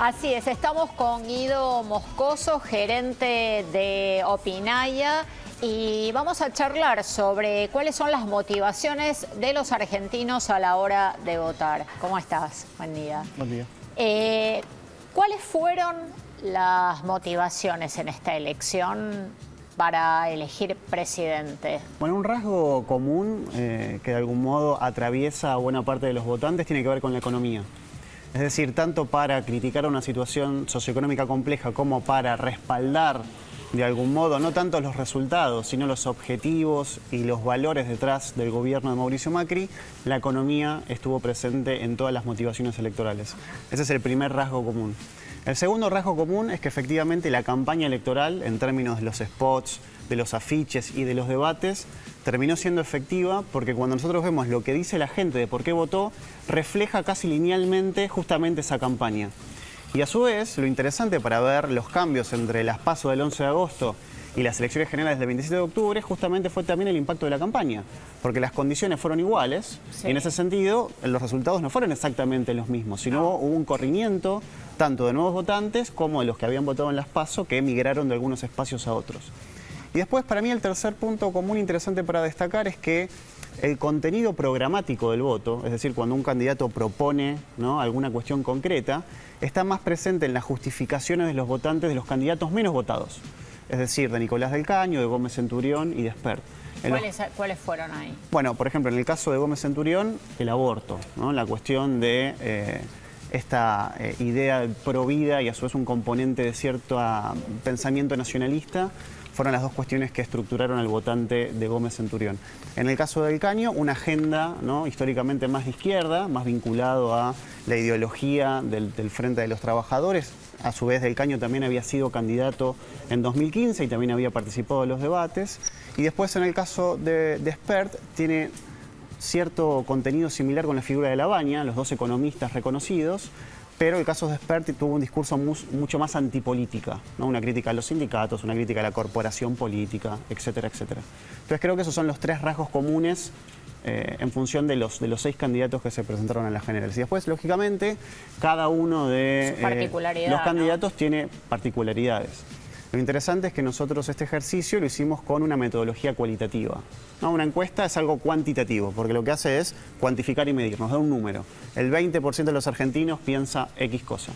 Así es, estamos con Guido Moscoso, gerente de Opinaya, y vamos a charlar sobre cuáles son las motivaciones de los argentinos a la hora de votar. ¿Cómo estás? Buen día. Buen día. ¿Cuáles fueron las motivaciones en esta elección para elegir presidente? Bueno, un rasgo común que de algún modo atraviesa a buena parte de los votantes tiene que ver con la economía. Es decir, tanto para criticar una situación socioeconómica compleja como para respaldar de algún modo no tanto los resultados, sino los objetivos y los valores detrás del gobierno de Mauricio Macri, la economía estuvo presente en todas las motivaciones electorales. Ese es el primer rasgo común. El segundo rasgo común es que efectivamente la campaña electoral, en términos de los spots, de los afiches y de los debates, terminó siendo efectiva porque cuando nosotros vemos lo que dice la gente de por qué votó, refleja casi linealmente justamente esa campaña. Y a su vez, lo interesante para ver los cambios entre las PASO del 11 de agosto y las elecciones generales del 27 de octubre, justamente fue también el impacto de la campaña, porque las condiciones fueron iguales, sí. Y en ese sentido los resultados no fueron exactamente los mismos, sino hubo un corrimiento tanto de nuevos votantes como de los que habían votado en las PASO, que emigraron de algunos espacios a otros. Y después, para mí, el tercer punto común interesante para destacar es que el contenido programático del voto, es decir, cuando un candidato propone, ¿no?, alguna cuestión concreta, está más presente en las justificaciones de los votantes de los candidatos menos votados. Es decir, de Nicolás del Caño, de Gómez Centurión y de Espert. ¿Cuáles fueron ahí? Bueno, por ejemplo, en el caso de Gómez Centurión, el aborto, ¿no?, la cuestión de esta idea pro vida y a su vez un componente de cierto pensamiento nacionalista, fueron las dos cuestiones que estructuraron al votante de Gómez Centurión. En el caso del Caño, una agenda, ¿no?, históricamente más de izquierda, más vinculado a la ideología del Frente de los Trabajadores. A su vez, del Caño también había sido candidato en 2015 y también había participado en los debates. Y después, en el caso de Espert, tiene cierto contenido similar con la figura de Labaña, los dos economistas reconocidos, pero el caso de Espert tuvo un discurso mucho más antipolítica, ¿no?, una crítica a los sindicatos, una crítica a la corporación política, etcétera, etcétera. Entonces creo que esos son los tres rasgos comunes en función de los 6 candidatos que se presentaron a las generales. Y después, lógicamente, cada uno de los candidatos, ¿no?, tiene particularidades. Lo interesante es que nosotros este ejercicio lo hicimos con una metodología cualitativa. ¿No? Una encuesta es algo cuantitativo, porque lo que hace es cuantificar y medir, nos da un número. El 20% de los argentinos piensa X cosa.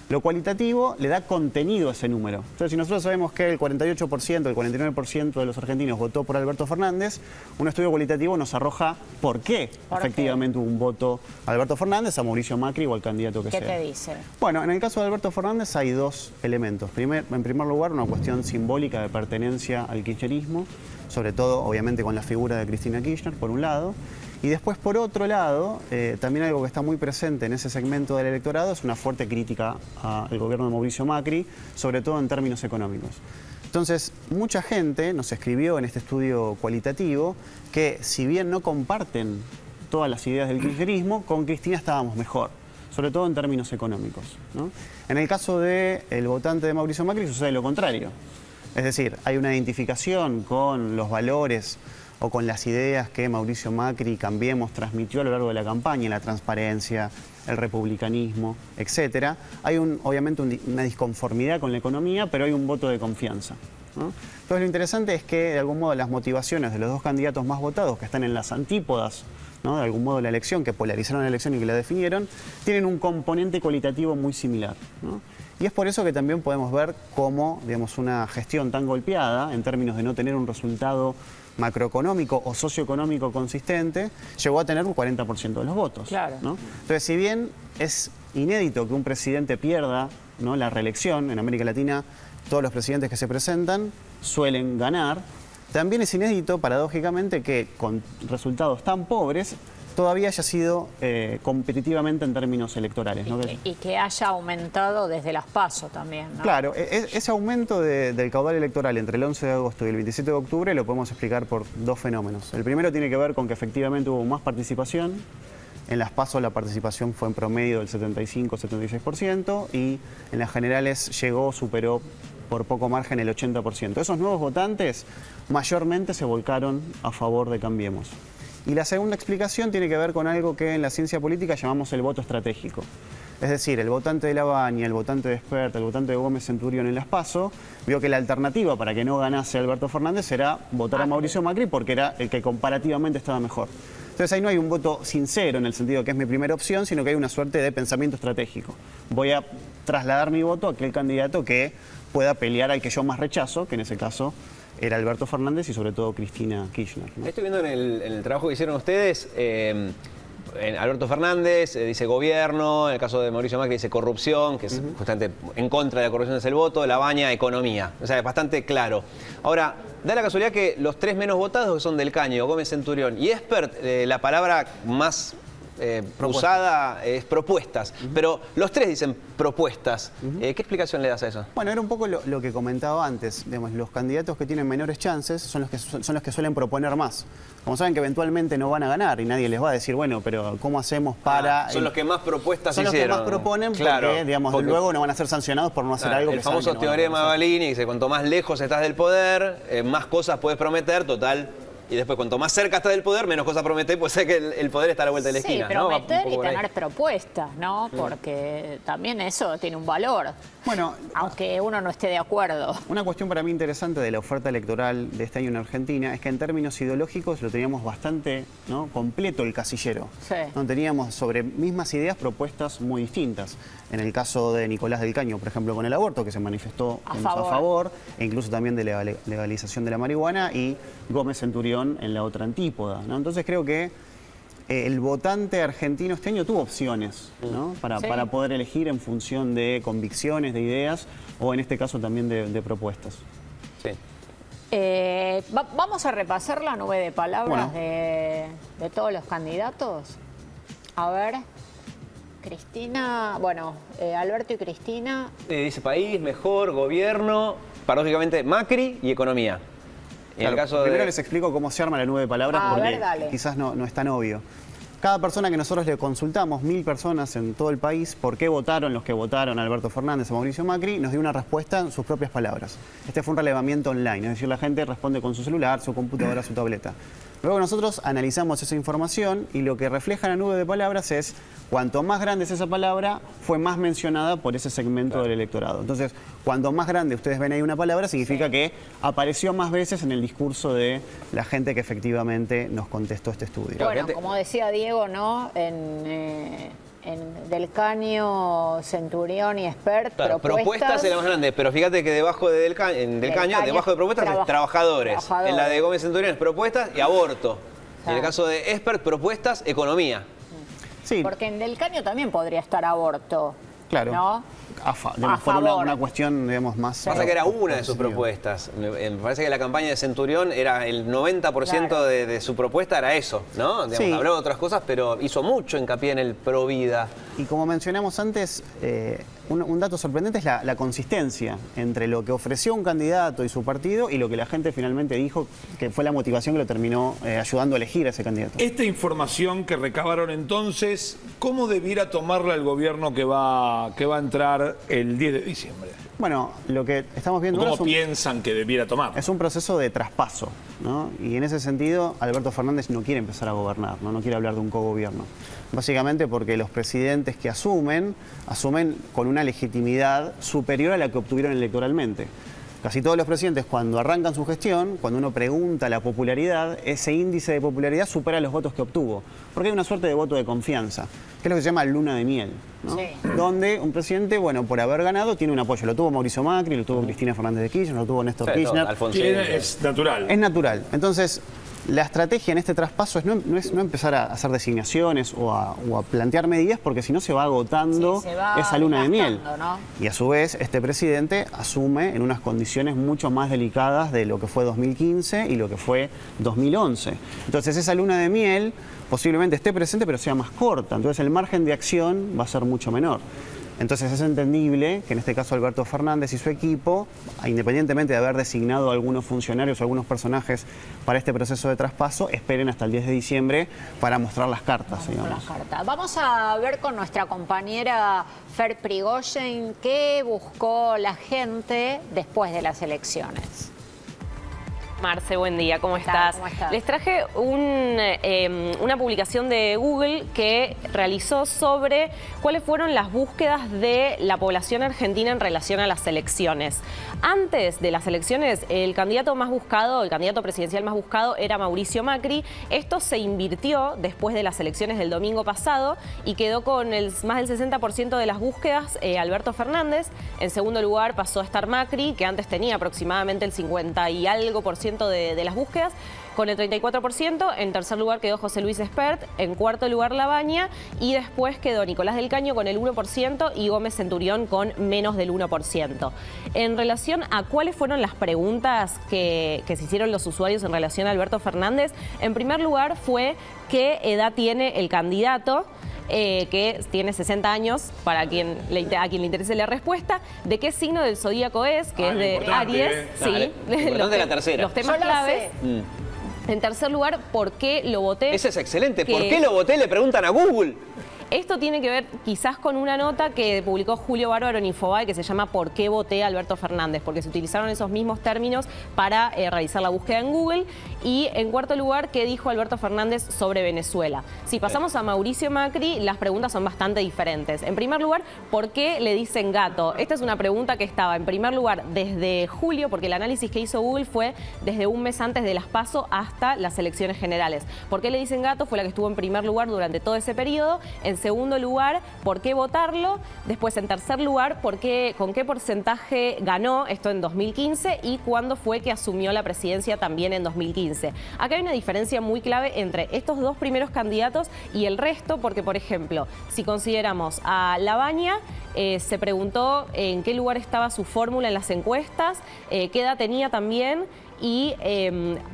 Lo cualitativo le da contenido a ese número. Entonces, si nosotros sabemos que el 48%, el 49% de los argentinos votó por Alberto Fernández, un estudio cualitativo nos arroja por qué efectivamente hubo un voto a Alberto Fernández, a Mauricio Macri o al candidato que sea. ¿Qué te dice? Bueno, en el caso de Alberto Fernández hay dos elementos. En primer lugar, una cuestión simbólica de pertenencia al kirchnerismo, sobre todo, obviamente, con la figura de Cristina Kirchner, por un lado. Y después, por otro lado, también algo que está muy presente en ese segmento del electorado es una fuerte crítica al gobierno de Mauricio Macri, sobre todo en términos económicos. Entonces, mucha gente nos escribió en este estudio cualitativo que, si bien no comparten todas las ideas del kirchnerismo, con Cristina estábamos mejor, sobre todo en términos económicos, ¿no? En el caso del votante de Mauricio Macri sucede lo contrario. Es decir, hay una identificación con los valores o con las ideas que Mauricio Macri, Cambiemos, transmitió a lo largo de la campaña, la transparencia, el republicanismo, etcétera. Hay obviamente una disconformidad con la economía, pero hay un voto de confianza, ¿no? Entonces, lo interesante es que, de algún modo, las motivaciones de los dos candidatos más votados, que están en las antípodas, ¿no?, de algún modo, de la elección, que polarizaron la elección y que la definieron, tienen un componente cualitativo muy similar, ¿no? Y es por eso que también podemos ver cómo, digamos, una gestión tan golpeada, en términos de no tener un resultado macroeconómico o socioeconómico consistente, llegó a tener un 40% de los votos, claro, ¿no? Entonces, si bien es inédito que un presidente pierda, ¿no?, la reelección, en América Latina todos los presidentes que se presentan suelen ganar, también es inédito, paradójicamente, que con resultados tan pobres todavía haya sido competitivamente en términos electorales, ¿no? Y que haya aumentado desde las PASO también, ¿no? Claro, ese aumento del caudal electoral entre el 11 de agosto y el 27 de octubre lo podemos explicar por dos fenómenos. El primero tiene que ver con que efectivamente hubo más participación. En las PASO la participación fue en promedio del 75-76% y en las generales superó por poco margen el 80%. Esos nuevos votantes mayormente se volcaron a favor de Cambiemos. Y la segunda explicación tiene que ver con algo que en la ciencia política llamamos el voto estratégico. Es decir, el votante de La Baña, el votante de Espert, el votante de Gómez Centurión en Las PASO, vio que la alternativa para que no ganase Alberto Fernández era votar a Mauricio Macri porque era el que comparativamente estaba mejor. Entonces ahí no hay un voto sincero en el sentido de que es mi primera opción, sino que hay una suerte de pensamiento estratégico. Voy a trasladar mi voto a aquel candidato que pueda pelear al que yo más rechazo, que en ese caso era Alberto Fernández y sobre todo Cristina Kirchner, ¿no? Estoy viendo en el trabajo que hicieron ustedes, Alberto Fernández dice gobierno, en el caso de Mauricio Macri dice corrupción, que es justamente en contra de la corrupción es el voto, La Baña, economía. O sea, es bastante claro. Ahora, da la casualidad que los tres menos votados son Del Caño, Gómez Centurión y Espert, la palabra más usada es propuestas, pero los tres dicen propuestas. ¿Qué explicación le das a eso? Bueno, era un poco lo que comentaba antes. Digamos, los candidatos que tienen menores chances son los que suelen proponer más. Como saben que eventualmente no van a ganar y nadie les va a decir, bueno, pero ¿cómo hacemos para...? Son los que más propuestas hicieron. Son los que más proponen porque, digamos, luego no van a ser sancionados por no hacer algo que el famoso saben que no teorema de Balini, que dice, cuanto más lejos estás del poder, más cosas puedes prometer, total... Y después, cuanto más cerca está del poder, menos cosas promete, pues sé que el poder está a la vuelta de la esquina. Sí, prometer ¿no? y tener propuestas, ¿no? Porque también eso tiene un valor. Bueno, aunque uno no esté de acuerdo. Una cuestión para mí interesante de la oferta electoral de este año en Argentina es que en términos ideológicos lo teníamos bastante, ¿no?, completo el casillero. Sí. ¿No? Teníamos sobre mismas ideas propuestas muy distintas. En el caso de Nicolás del Caño, por ejemplo, con el aborto, que se manifestó a favor, e incluso también de la legalización de la marihuana, y Gómez Centurión en la otra antípoda, ¿no? Entonces creo que el votante argentino este año tuvo opciones, ¿no?, para poder elegir en función de convicciones, de ideas, o en este caso también de propuestas. Sí. Vamos a repasar la nube de palabras, bueno, de todos los candidatos. A ver, Cristina, Alberto y Cristina. Dice país, mejor, gobierno, paradójicamente Macri y economía. En el caso primero les explico cómo se arma la nube de palabras porque quizás no es tan obvio. Cada persona que nosotros le consultamos, 1000 personas en todo el país, por qué votaron los que votaron a Alberto Fernández o Mauricio Macri, nos dio una respuesta en sus propias palabras. Este fue un relevamiento online, es decir, la gente responde con su celular, su computadora, su tableta. Luego nosotros analizamos esa información y lo que refleja la nube de palabras es cuanto más grande es esa palabra, fue más mencionada por ese segmento del electorado. Entonces, cuanto más grande ustedes ven ahí una palabra, significa que apareció más veces en el discurso de la gente que efectivamente nos contestó este estudio. Bueno, como decía Diego, ¿no? En Del Caño, Centurión y Espert, claro, propuestas es la más grande, pero fíjate que debajo de Del Caño, debajo de propuestas es trabajadores. En la de Gómez Centurión es propuestas y aborto. Y en el caso de Espert, propuestas, economía. Sí. Porque en Del Caño también podría estar aborto. Claro. ¿No? Por una cuestión, digamos, más... Pasa que era una de sus propuestas. Me parece que la campaña de Centurión era el 90% de su propuesta era eso, ¿no? Digamos, habló de otras cosas, pero hizo mucho hincapié en el pro vida. Y como mencionamos antes, un dato sorprendente es la consistencia entre lo que ofreció un candidato y su partido y lo que la gente finalmente dijo que fue la motivación que lo terminó ayudando a elegir a ese candidato. Esta información que recabaron entonces, ¿cómo debiera tomarla el gobierno que va a entrar el 10 de diciembre? Bueno, lo que estamos viendo ¿Cómo piensan que debiera tomar? Es un proceso de traspaso, ¿no? Y en ese sentido, Alberto Fernández no quiere empezar a gobernar, no quiere hablar de un cogobierno. Básicamente porque los presidentes que asumen con una legitimidad superior a la que obtuvieron electoralmente. Casi todos los presidentes, cuando arrancan su gestión, cuando uno pregunta la popularidad, ese índice de popularidad supera los votos que obtuvo. Porque hay una suerte de voto de confianza, que es lo que se llama luna de miel, ¿no? Sí. Donde un presidente, por haber ganado, tiene un apoyo. Lo tuvo Mauricio Macri, lo tuvo Cristina Fernández de Kirchner, lo tuvo Néstor Kirchner. Es natural. Es natural. Entonces, la estrategia en este traspaso es no empezar a hacer designaciones o a plantear medidas, porque si no se va agotando esa luna de miel, ¿no? Y a su vez, este presidente asume en unas condiciones mucho más delicadas de lo que fue 2015 y lo que fue 2011. Entonces, esa luna de miel posiblemente esté presente, pero sea más corta. Entonces, el margen de acción va a ser mucho menor. Entonces es entendible que en este caso Alberto Fernández y su equipo, independientemente de haber designado a algunos funcionarios o algunos personajes para este proceso de traspaso, esperen hasta el 10 de diciembre para mostrar las cartas, digamos. Vamos a ver con nuestra compañera Fer Prigoyen qué buscó la gente después de las elecciones. Marce, buen día, ¿cómo tal? estás? ¿Cómo estás? Les traje una publicación de Google que realizó sobre cuáles fueron las búsquedas de la población argentina en relación a las elecciones. Antes de las elecciones, el candidato más buscado, el candidato presidencial más buscado era Mauricio Macri. Esto se invirtió después de las elecciones del domingo pasado y quedó con más del 60% de las búsquedas Alberto Fernández. En segundo lugar pasó a estar Macri, que antes tenía aproximadamente el 50 y algo por ciento de las búsquedas, con el 34%. En tercer lugar quedó José Luis Espert, en cuarto lugar Labaña y después quedó Nicolás del Caño con el 1% y Gómez Centurión con menos del 1%. En relación a cuáles fueron las preguntas que se hicieron los usuarios en relación a Alberto Fernández, en primer lugar fue qué edad tiene el candidato, que tiene 60 años, a quien le interese la respuesta, de qué signo del zodíaco es, que es de Aries. Dale, importante la tercera. Los temas Yo la claves. sé. En tercer lugar, ¿por qué lo voté? Ese es excelente. ¿Por Que- qué lo voté? Le preguntan a Google. Esto tiene que ver quizás con una nota que publicó Julio Bárbaro en Infobae que se llama ¿Por qué voté a Alberto Fernández? Porque se utilizaron esos mismos términos para realizar la búsqueda en Google. Y en cuarto lugar, ¿qué dijo Alberto Fernández sobre Venezuela? Si pasamos a Mauricio Macri, las preguntas son bastante diferentes. En primer lugar, ¿por qué le dicen gato? Esta es una pregunta que estaba en primer lugar desde julio, porque el análisis que hizo Google fue desde un mes antes de las PASO hasta las elecciones generales. ¿Por qué le dicen gato? Fue la que estuvo en primer lugar durante todo ese periodo. En segundo lugar, ¿por qué votarlo? Después, en tercer lugar, con qué porcentaje ganó, esto en 2015, y cuándo fue que asumió la presidencia también en 2015. Acá hay una diferencia muy clave entre estos dos primeros candidatos y el resto, porque, por ejemplo, si consideramos a Labaña, se preguntó en qué lugar estaba su fórmula en las encuestas, qué edad tenía también, y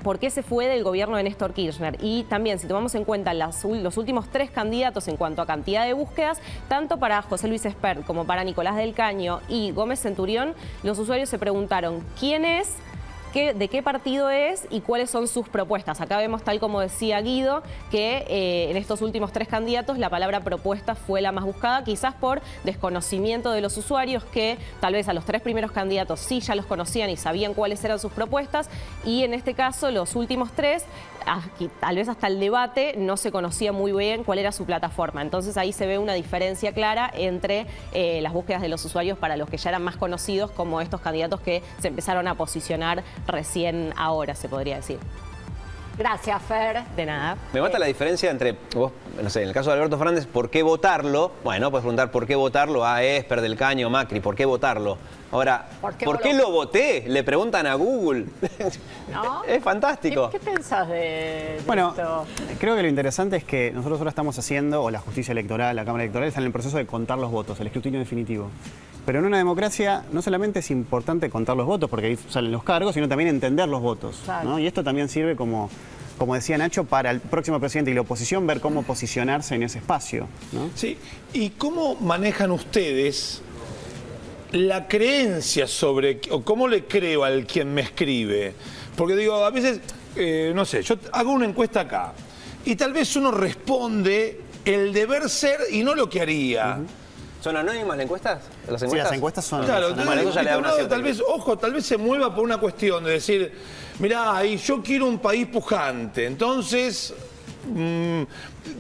por qué se fue del gobierno de Néstor Kirchner. Y también, si tomamos en cuenta los últimos tres candidatos en cuanto a cantidad de búsquedas, tanto para José Luis Espert como para Nicolás del Caño y Gómez Centurión, los usuarios se preguntaron quién es, de qué partido es y cuáles son sus propuestas. Acá vemos, tal como decía Guido, que en estos últimos tres candidatos la palabra propuesta fue la más buscada, quizás por desconocimiento de los usuarios, que tal vez a los tres primeros candidatos sí ya los conocían y sabían cuáles eran sus propuestas, y en este caso los últimos tres, tal vez hasta el debate, no se conocía muy bien cuál era su plataforma. Entonces ahí se ve una diferencia clara entre las búsquedas de los usuarios para los que ya eran más conocidos, como estos candidatos que se empezaron a posicionar recién ahora, se podría decir. Gracias, Fer. De nada. Me mata la diferencia entre, vos, no sé, en el caso de Alberto Fernández, ¿por qué votarlo? Bueno, puedes preguntar por qué votarlo a Espert, del Caño, Macri, ¿por qué votarlo? Ahora, ¿por qué lo voté? Le preguntan a Google. ¿No? Es fantástico. ¿Qué pensás de Bueno, esto? creo que lo interesante es que nosotros ahora estamos haciendo, o la justicia electoral, la Cámara Electoral, están en el proceso de contar los votos, el escrutinio definitivo. Pero en una democracia no solamente es importante contar los votos, porque ahí salen los cargos, sino también entender los votos, Claro. ¿no? Y esto también sirve como decía Nacho, para el próximo presidente y la oposición ver cómo posicionarse en ese espacio, ¿no? Sí. ¿Y cómo manejan ustedes la creencia sobre, o cómo le creo al quien me escribe? Porque digo, a veces, no sé, yo hago una encuesta acá y tal vez uno responde el deber ser y no lo que haría. ¿Son anónimas las encuestas? Sí, las encuestas son... Claro, son Bueno, eso ya le da una no, cierta tal vez, ojo, tal vez se mueva por una cuestión de decir, mirá, y yo quiero un país pujante, entonces,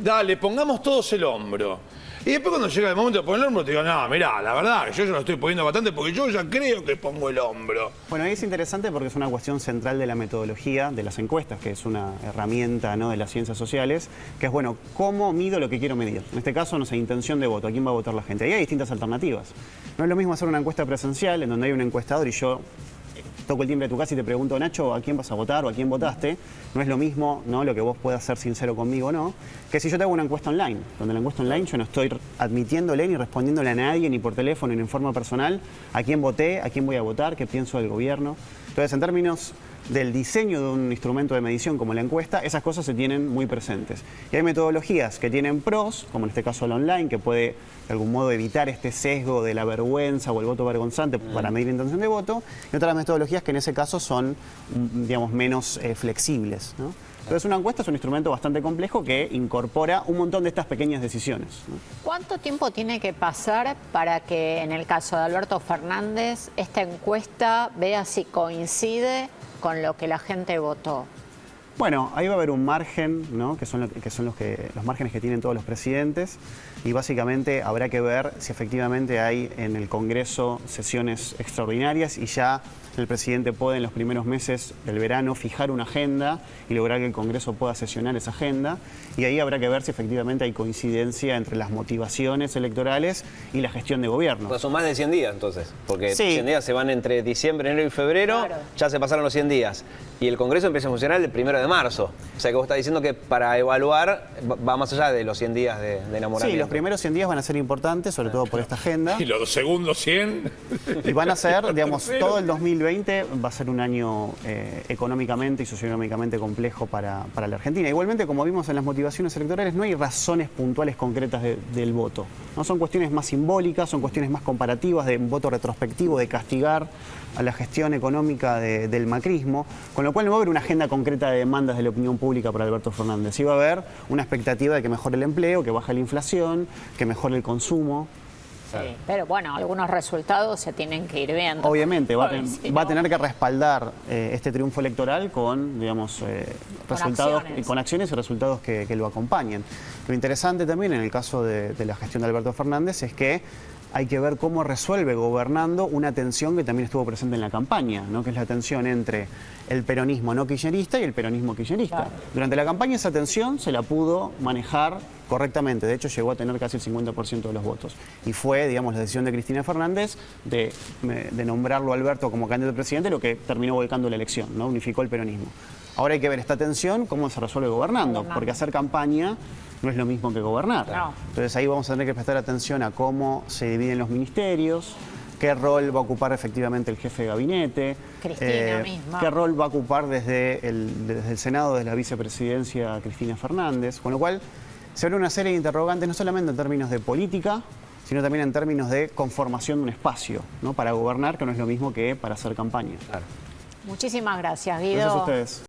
dale, pongamos todos el hombro. Y después cuando llega el momento de poner el hombro, te digo, no, mirá, la verdad que yo lo estoy poniendo bastante porque yo ya creo que pongo el hombro. Bueno, ahí es interesante porque es una cuestión central de la metodología de las encuestas, que es una herramienta, ¿no?, de las ciencias sociales, que es, bueno, ¿cómo mido lo que quiero medir? En este caso, no sé, intención de voto, ¿a quién va a votar la gente? Ahí hay distintas alternativas. No es lo mismo hacer una encuesta presencial, en donde hay un encuestador y yo toco el timbre de tu casa y te pregunto, Nacho, ¿a quién vas a votar o a quién votaste? No es lo mismo, ¿no?, lo que vos puedas ser sincero conmigo o no, que si yo te hago una encuesta online, donde la encuesta online yo no estoy admitiéndole ni respondiéndole a nadie, ni por teléfono, ni en forma personal, a quién voté, a quién voy a votar, qué pienso del gobierno. Entonces, en términos del diseño de un instrumento de medición como la encuesta, esas cosas se tienen muy presentes. Y hay metodologías que tienen pros, como en este caso el online, que puede de algún modo evitar este sesgo de la vergüenza o el voto vergonzante para medir la intención de voto, y otras metodologías que en ese caso son, digamos, menos flexibles, ¿no? Entonces, una encuesta es un instrumento bastante complejo que incorpora un montón de estas pequeñas decisiones, ¿no? ¿Cuánto tiempo tiene que pasar para que, en el caso de Alberto Fernández, esta encuesta vea si coincide con lo que la gente votó? Bueno, ahí va a haber un margen, ¿no? que son los márgenes que tienen todos los presidentes, y básicamente habrá que ver si efectivamente hay en el Congreso sesiones extraordinarias y ya el presidente puede en los primeros meses del verano fijar una agenda y lograr que el Congreso pueda sesionar esa agenda, y ahí habrá que ver si efectivamente hay coincidencia entre las motivaciones electorales y la gestión de gobierno. O sea, son más de 100 días entonces, porque Sí. 100 días se van entre diciembre, enero y febrero, Claro. ya se pasaron los 100 días. Y el Congreso empieza a funcionar el 1 de marzo. O sea que vos estás diciendo que para evaluar va más allá de los 100 días de enamoramiento. Sí, los primeros 100 días van a ser importantes, sobre todo por esta agenda. Y los segundos 100. Y van a ser, digamos, todo el 2020 va a ser un año económicamente y socioeconómicamente complejo para la Argentina. Igualmente, como vimos en las motivaciones electorales, no hay razones puntuales concretas del voto, ¿no? Son cuestiones más simbólicas, son cuestiones más comparativas, de un voto retrospectivo, de castigar a la gestión económica del macrismo, con lo cual no va a haber una agenda concreta de demandas de la opinión pública para Alberto Fernández. Sí va a haber una expectativa de que mejore el empleo, que baje la inflación, que mejore el consumo. Sí, pero bueno, algunos resultados se tienen que ir viendo. Obviamente, va Si a no- tener que respaldar este triunfo electoral con, digamos, resultados, acciones. con acciones y resultados que lo acompañen. Lo interesante también en el caso de la gestión de Alberto Fernández es que hay que ver cómo resuelve gobernando una tensión que también estuvo presente en la campaña, ¿no? Que es la tensión entre el peronismo no kirchnerista y el peronismo kirchnerista. Claro. Durante la campaña esa tensión se la pudo manejar correctamente, de hecho llegó a tener casi el 50% de los votos. Y fue, digamos, la decisión de Cristina Fernández de nombrarlo a Alberto como candidato a presidente, lo que terminó volcando la elección, ¿no? Unificó el peronismo. Ahora hay que ver esta tensión, cómo se resuelve gobernando, porque hacer campaña no es lo mismo que gobernar. No. Entonces ahí vamos a tener que prestar atención a cómo se dividen los ministerios, qué rol va a ocupar efectivamente el jefe de gabinete, Cristina misma. qué rol va a ocupar desde el Senado, desde la vicepresidencia Cristina Fernández, con lo cual se abre una serie de interrogantes no solamente en términos de política, sino también en términos de conformación de un espacio, ¿no? Para gobernar, que no es lo mismo que para hacer campaña. Muchísimas gracias, Guido. Gracias a ustedes.